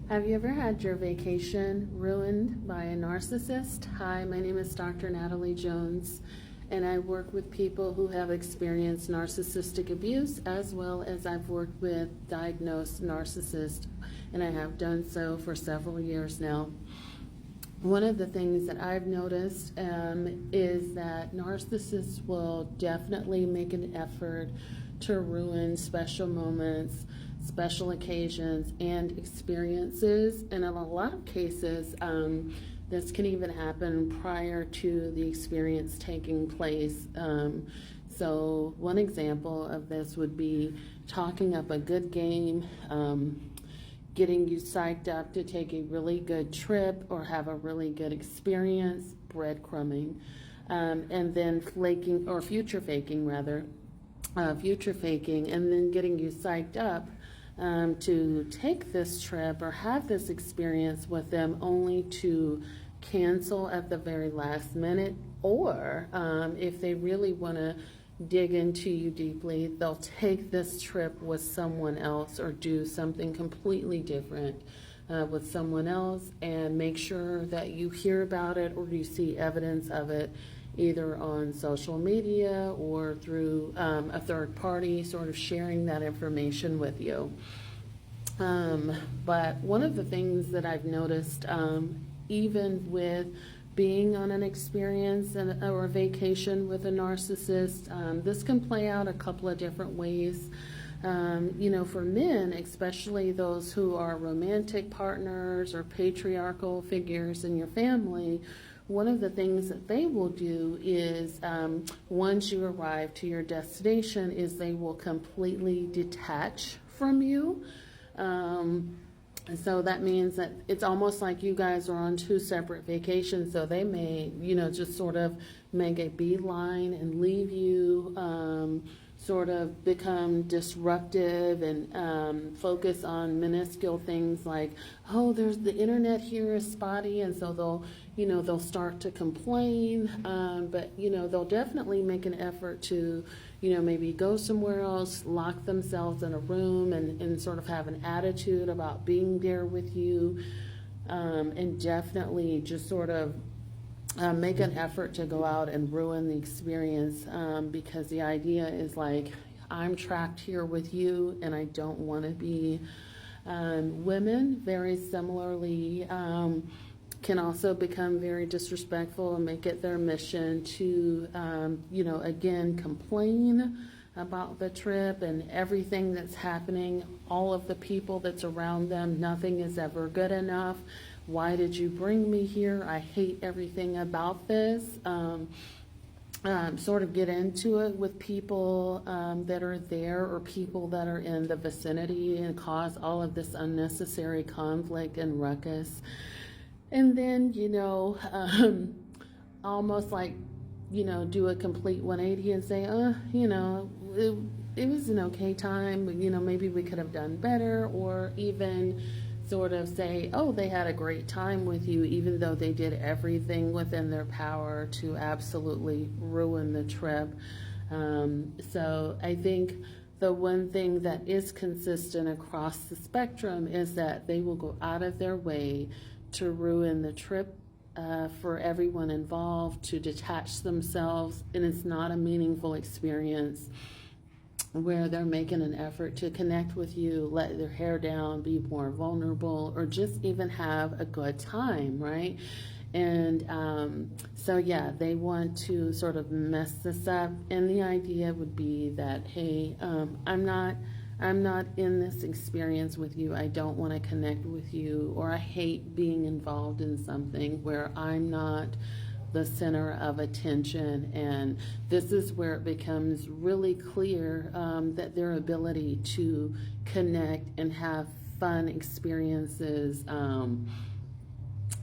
Have you ever had your vacation ruined by a narcissist? Hi, my name is Dr. Natalie Jones, and I work with people who have experienced narcissistic abuse, as well as I've worked with diagnosed narcissists, and I have done so for several years now. One of the things that I've noticed is that narcissists will definitely make an effort to ruin special moments, special occasions, and experiences. And in a lot of cases, this can even happen prior to the experience taking place. So one example of this would be talking up a good game, getting you psyched up to take a really good trip or have a really good experience, breadcrumbing, and then flaking, or future faking rather, future faking, and then getting you psyched up to take this trip or have this experience with them, only to cancel at the very last minute, or if they really want to dig into you deeply, they'll take this trip with someone else or do something completely different with someone else, and make sure that you hear about it or you see evidence of it, either on social media or through a third party sort of sharing that information with you. But one of the things that I've noticed, even with being on an experience or a vacation with a narcissist, this can play out a couple of different ways. For men, especially those who are romantic partners or patriarchal figures in your family, one of the things that they will do is, once you arrive to your destination, is they will completely detach from you. So that means that it's almost like you guys are on two separate vacations. So they may, just sort of make a beeline and leave you, sort of become disruptive and focus on minuscule things like, oh, there's the internet here is spotty, and so they'll start to complain, but they'll definitely make an effort to maybe go somewhere else, lock themselves in a room, and sort of have an attitude about being there with you, and definitely just sort of make an effort to go out and ruin the experience, because the idea is like, I'm trapped here with you and I don't want to be. Women, very similarly, can also become very disrespectful and make it their mission to, again, complain about the trip and everything that's happening, all of the people that's around them. Nothing is ever good enough. Why did you bring me here? I hate everything about this. Sort of get into it with people that are there, or people that are in the vicinity, and cause all of this unnecessary conflict and ruckus. And then, almost like, do a complete 180 and say, it was an okay time, but, maybe we could have done better, or even sort of say, oh, they had a great time with you, even though they did everything within their power to absolutely ruin the trip. So I think the one thing that is consistent across the spectrum is that they will go out of their way to ruin the trip for everyone involved, to detach themselves, and it's not a meaningful experience where they're making an effort to connect with you, let their hair down, be more vulnerable, or just even have a good time, right? And so yeah, they want to sort of mess this up, and the idea would be that, hey, I'm not in this experience with you. I don't want to connect with you, or I hate being involved in something where I'm not the center of attention. And this is where it becomes really clear that their ability to connect and have fun experiences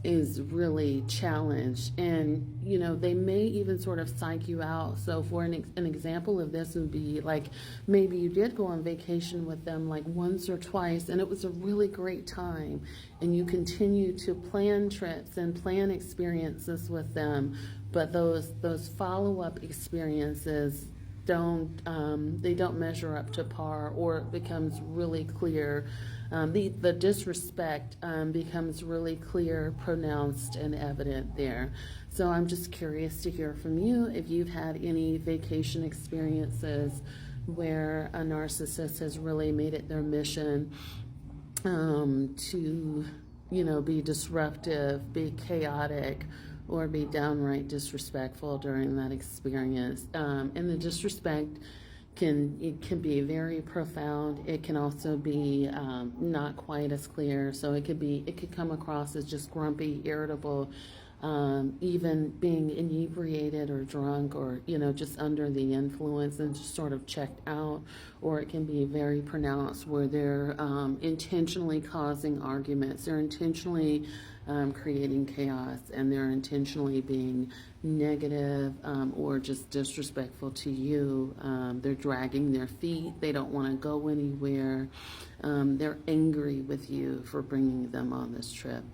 is really challenged. And they may even sort of psych you out. So for an example of this would be like, maybe you did go on vacation with them like once or twice, and it was a really great time, and you continue to plan trips and plan experiences with them, but those follow-up experiences don't measure up to par, or it becomes really clear the disrespect becomes really clear, pronounced, and evident there. So I'm just curious to hear from you if you've had any vacation experiences where a narcissist has really made it their mission to, be disruptive, be chaotic, or be downright disrespectful during that experience. And the disrespect can be very profound. It can also be not quite as clear. So it could come across as just grumpy, irritable, even being inebriated or drunk, or just under the influence and just sort of checked out. Or it can be very pronounced where they're intentionally causing arguments. They're intentionally creating chaos, and they're intentionally being negative or just disrespectful to you. They're dragging their feet. They don't want to go anywhere. They're angry with you for bringing them on this trip.